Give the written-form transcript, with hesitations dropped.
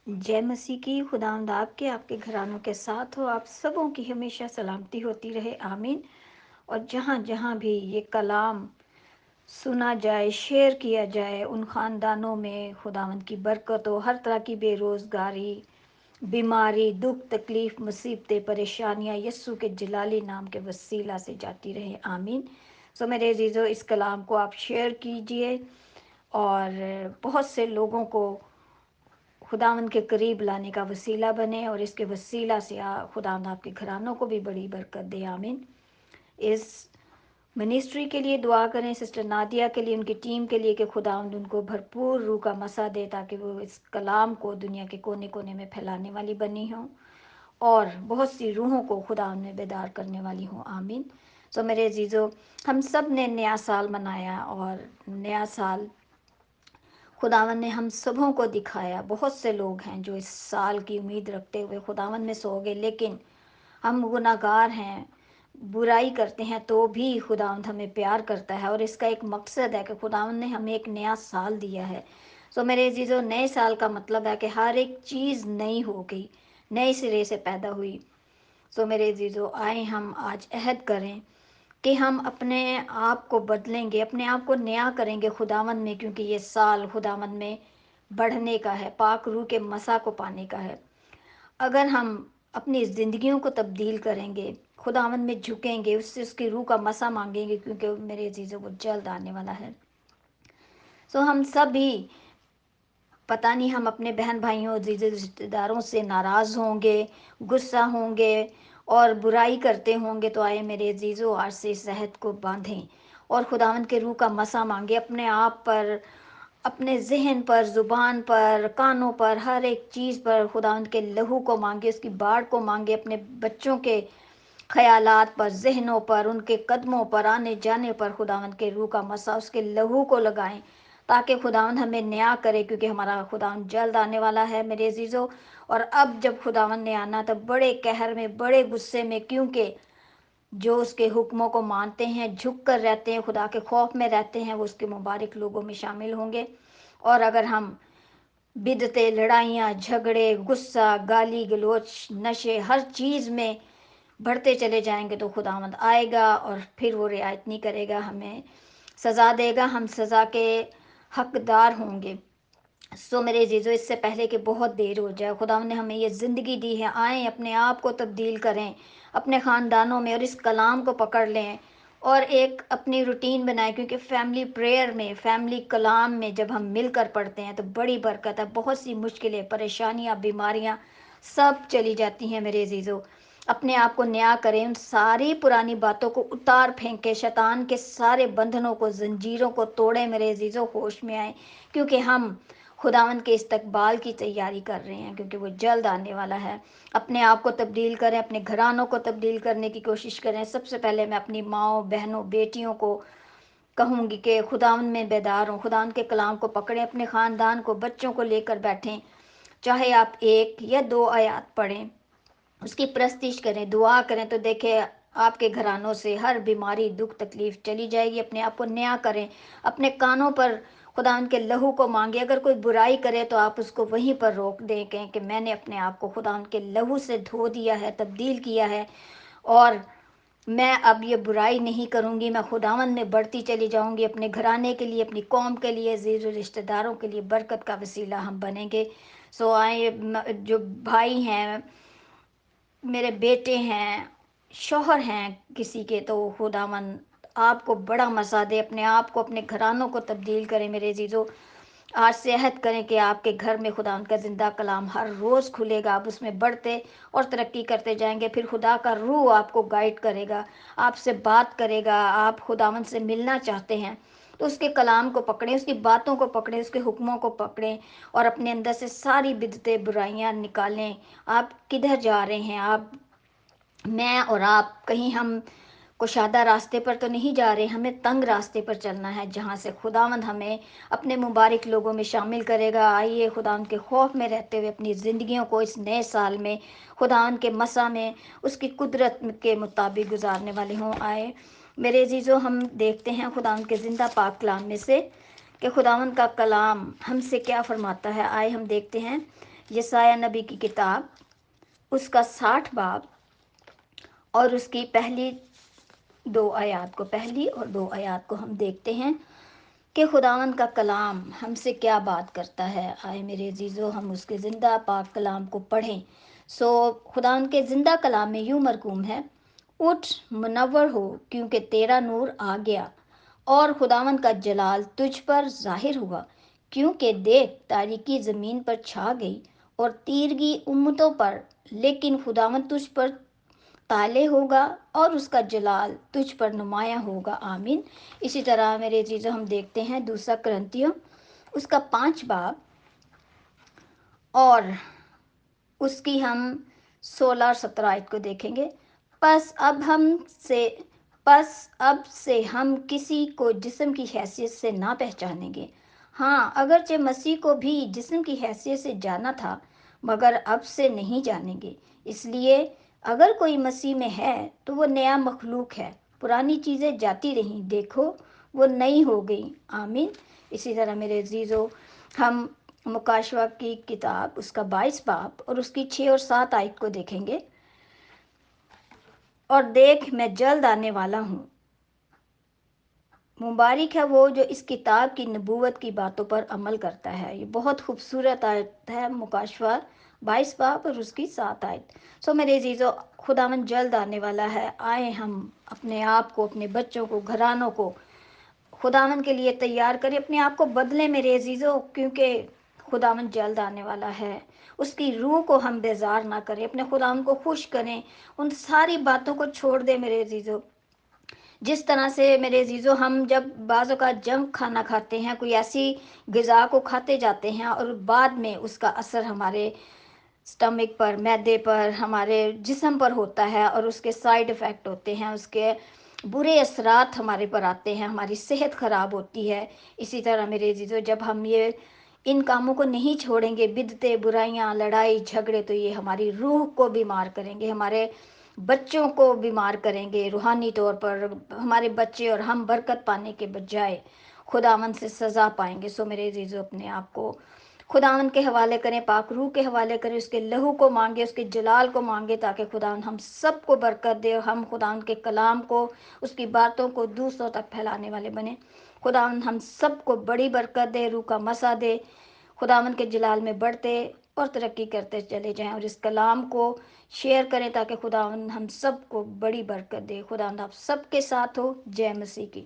जय मसीह की खुदावंद आपके घरानों के साथ हो। आप सबों की हमेशा सलामती होती रहे, आमीन। और जहाँ जहाँ भी ये कलाम सुना जाए, शेयर किया जाए, उन ख़ानदानों में खुदावंद की बरकत हो। हर तरह की बेरोज़गारी, बीमारी, दुख, तकलीफ़, मुसीबतें, परेशानियाँ यस्सु के जलाली नाम के वसीला से जाती रहे, आमीन। सो मेरे अजीज़ों, इस कलाम को आप शेयर कीजिए और बहुत से लोगों को खुदावंद के करीब लाने का वसीला बने, और इसके वसीला से खुदावंद आपके घरानों को भी बड़ी बरकत दे, आमीन। इस मिनिस्ट्री के लिए दुआ करें, सिस्टर नादिया के लिए, उनकी टीम के लिए, कि खुदावंद उनको भरपूर रूह का मसा दे, ताकि वो इस कलाम को दुनिया के कोने कोने में फैलाने वाली बनी हों और बहुत सी रूहों को खुदावंद में बेदार करने वाली हों, आमीन। सो मेरे अजीज़ों, हम सब ने नया साल मनाया, और नया साल खुदावन ने हम सबों को दिखाया। बहुत से लोग हैं जो इस साल की उम्मीद रखते हुए खुदावन में सो गए, लेकिन हम गुनाहगार हैं, बुराई करते हैं, तो भी खुदावंद हमें प्यार करता है, और इसका एक मकसद है कि खुदावंद ने हमें एक नया साल दिया है। सो मेरे अजीज़ों, नए साल का मतलब है कि हर एक चीज़ नई हो गई, नए सिरे से पैदा हुई। सो मेरे अजीज़ों, आए हम आज अहद करें कि हम अपने आप को बदलेंगे, अपने आप को नया करेंगे खुदावन में, क्योंकि ये साल खुदावन में बढ़ने का है, पाक रूह के मसा को पाने का है। अगर हम अपनी ज़िंदगियों को तब्दील करेंगे, खुदावन में झुकेंगे, उससे उसकी रूह का मसा मांगेंगे, क्योंकि मेरे अजीज़ों वो जल्द आने वाला है। सो हम सभी, पता नहीं, हम अपने बहन भाइयों, दीदी रिश्तेदारों से नाराज़ होंगे, गुस्सा होंगे और बुराई करते होंगे, तो आए मेरे अजीज़ों, आज से इस अहद को बांधें और खुदावंद के रूह का मसा मांगे अपने आप पर, अपने जहन पर, ज़ुबान पर, कानों पर, हर एक चीज़ पर खुदावंद के लहू को मांगे, उसकी बाढ़ को मांगे, अपने बच्चों के ख़यालात पर, ज़हनों पर, उनके कदमों पर, आने जाने पर खुदावंद के रूह का मसा, उसके लहू को लगाएं, ताकि खुदावंद हमें न्याय करे, क्योंकि हमारा खुदावंद जल्द आने वाला है मेरे अजीज़ों। और अब जब खुदावंद ने आना, तब बड़े कहर में, बड़े गुस्से में, क्योंकि जो उसके हुक्मों को मानते हैं, झुक कर रहते हैं, खुदा के खौफ में रहते हैं, वो उसके मुबारक लोगों में शामिल होंगे। और अगर हम बिदते, लड़ाइयाँ, झगड़े, गुस्सा, गाली गलोच, नशे, हर चीज़ में बढ़ते चले जाएंगे, तो खुदावंद आएगा और फिर वो रियायत नहीं करेगा, हमें सज़ा देगा, हम सज़ा के हकदार होंगे। सो मेरे अजीज़ों, इससे पहले कि बहुत देर हो जाए, खुदावंद ने हमें ये ज़िंदगी दी है, आएँ अपने आप को तब्दील करें अपने ख़ानदानों में, और इस कलाम को पकड़ लें और एक अपनी रूटीन बनाएं, क्योंकि फैमिली प्रेयर में, फैमिली कलाम में जब हम मिलकर पढ़ते हैं, तो बड़ी बरकत है। बहुत सी मुश्किलें, परेशानियाँ, बीमारियाँ सब चली जाती हैं मेरे अजीज़ों। अपने आप को न्याय करें, उन सारी पुरानी बातों को उतार फेंके, शैतान के सारे बंधनों को, जंजीरों को तोड़ें मेरे अजीज़ों, होश में आए, क्योंकि हम खुदावंद के इस्तकबाल की तैयारी कर रहे हैं, क्योंकि वो जल्द आने वाला है। अपने आप को तब्दील करें, अपने घरानों को तब्दील करने की कोशिश करें। सबसे पहले मैं अपनी माँओं, बहनों, बेटियों को कहूँगी कि खुदावंद में बेदार हों, खुदावंद के कलाम को पकड़ें, अपने ख़ानदान को, बच्चों को लेकर बैठें। चाहे आप 1 या 2 आयात पढ़ें, उसकी प्रस्तिश करें, दुआ करें, तो देखें आपके घरानों से हर बीमारी, दुख, तकलीफ चली जाएगी। अपने आप को नया करें, अपने कानों पर खुदावंद के लहू को मांगे। अगर कोई बुराई करे, तो आप उसको वहीं पर रोक दें, कहें कि मैंने अपने आप को खुदावंद के लहू से धो दिया है, तब्दील किया है, और मैं अब ये बुराई नहीं करूँगी, मैं खुदावंद में बढ़ती चली जाऊँगी। अपने घराने के लिए, अपनी कौम के लिए, अजीज़ रिश्तेदारों के लिए बरकत का वसीला हम बनेंगे। सो आए, जो भाई हैं, मेरे बेटे हैं, शौहर हैं किसी के, तो खुदावन आपको बड़ा मज़ा दे, अपने आप को, अपने घरानों को तब्दील करें मेरे अजीज़ों। आज से अहद करें कि आपके घर में खुदा का ज़िंदा कलाम हर रोज़ खुलेगा, आप उसमें बढ़ते और तरक्की करते जाएंगे। फिर खुदा का रूह आपको गाइड करेगा, आपसे बात करेगा। आप खुदावन से मिलना चाहते हैं, तो उसके कलाम को पकड़ें, उसकी बातों को पकड़ें, उसके हुक्मों को पकड़ें, और अपने अंदर से सारी बिदतें, बुराइयां निकालें। आप किधर जा रहे हैं? मैं और आप कहीं हम कुशादा रास्ते पर तो नहीं जा रहे, हमें तंग रास्ते पर चलना है, जहाँ से खुदावंद हमें अपने मुबारक लोगों में शामिल करेगा। आइए खुदावंद के खौफ में रहते हुए अपनी ज़िंदगियों को इस नए साल में खुदावंद के मसा में उसकी कुदरत के मुताबिक गुजारने वाले हों। आए मेरे अजीज़ों, हम देखते हैं खुदावंद के ज़िंदा पाक कलाम में से कि खुदावंद का कलाम हमसे क्या फरमाता है। आए हम देखते हैं یسایہ نبی کی کتاب اس کا 60 باب اور اس کی پہلی اور دو آیات کو ہم دیکھتے ہیں کہ خداوند کا کلام ہم سے کیا بات کرتا ہے۔ آئے میرے عزیزو ہم اس کے زندہ پاک کلام کو پڑھیں۔ خداوند کے زندہ کلام میں یوں مرقوم ہے، اٹھ منور ہو کیونکہ تیرا نور آ گیا اور خداوند کا جلال تجھ پر ظاہر ہوا، کیونکہ دیکھ تاریکی زمین پر چھا گئی اور تیرگی امتوں پر، لیکن خداوند تجھ پر طالع ہوگا اور اس کا جلال تجھ پر نمایاں ہوگا۔ آمین۔ اسی طرح میرے عزیزو ہم دیکھتے ہیں دوسرا کرنتیوں اس کا 5 باب اور اس کی ہم 16 اور 17 آیت کو دیکھیں گے۔ پس اب سے ہم کسی کو جسم کی حیثیت سے نہ پہچانیں گے۔ ہاں اگرچہ مسیح کو بھی جسم کی حیثیت سے جانا تھا، مگر اب سے نہیں جانیں گے۔ اس لیے اگر کوئی مسیح میں ہے تو وہ نیا مخلوق ہے، پرانی چیزیں جاتی رہیں، دیکھو وہ نئی ہو گئی۔ آمین۔ اسی طرح میرے عزیزو ہم مکاشوہ کی کتاب اس کا 22 باب اور اس کی 6 اور 7 آیت کو دیکھیں گے۔ اور دیکھ میں جلد آنے والا ہوں، مبارک ہے وہ جو اس کتاب کی نبوت کی باتوں پر عمل کرتا ہے۔ یہ بہت خوبصورت آیت ہے، مکاشوہ 22 باب اور اس کی 7 آیت۔ میرے عزیزو خداوند جلد آنے والا ہے۔ آئے ہم اپنے آپ کو، اپنے بچوں کو، گھرانوں کو خداوند کے لیے تیار کریں، اپنے آپ کو بدلیں میرے عزیزو، کیونکہ خداوند جلد آنے والا ہے۔ اس کی روح کو ہم بیزار نہ کریں، اپنے خداوند کو خوش کریں، ان ساری باتوں کو چھوڑ دیں میرے عزیزو۔ جس طرح سے میرے عزیزو ہم جب بعض اوقات جنک کھانا کھاتے ہیں، کوئی ایسی غذا کو کھاتے جاتے ہیں اور بعد میں اس کا اثر ہمارے سٹمک پر، معدے پر، ہمارے جسم پر ہوتا ہے اور اس کے سائیڈ ایفیکٹ ہوتے ہیں، اس کے برے اثرات ہمارے پر آتے ہیں، ہماری صحت خراب ہوتی ہے۔ اسی طرح میرے عزیزو جب ہم ان کاموں کو نہیں چھوڑیں گے، بدعتیں، برائیاں، لڑائی جھگڑے، تو یہ ہماری روح کو بیمار کریں گے، ہمارے بچوں کو بیمار کریں گے روحانی طور پر۔ ہمارے بچے اور ہم برکت پانے کے بجائے خداوند سے سزا پائیں گے۔ میرے عزیزو اپنے آپ کو خداوند کے حوالے کریں، پاک روح کے حوالے کریں، اس کے لہو کو مانگے، اس کے جلال کو مانگے، تاکہ خداوند ہم سب کو برکت دے اور ہم خداوند کے کلام کو، اس کی باتوں کو دوسروں تک پھیلانے والے بنیں۔ خداوند ہم سب کو بڑی برکت دے، روح کا مسا دے، خداوند کے جلال میں بڑھتے اور ترقی کرتے چلے جائیں، اور اس کلام کو شیئر کریں تاکہ خداوند ہم سب کو بڑی برکت دے۔ خداوند آپ سب کے ساتھ ہو۔ جے مسیح کی۔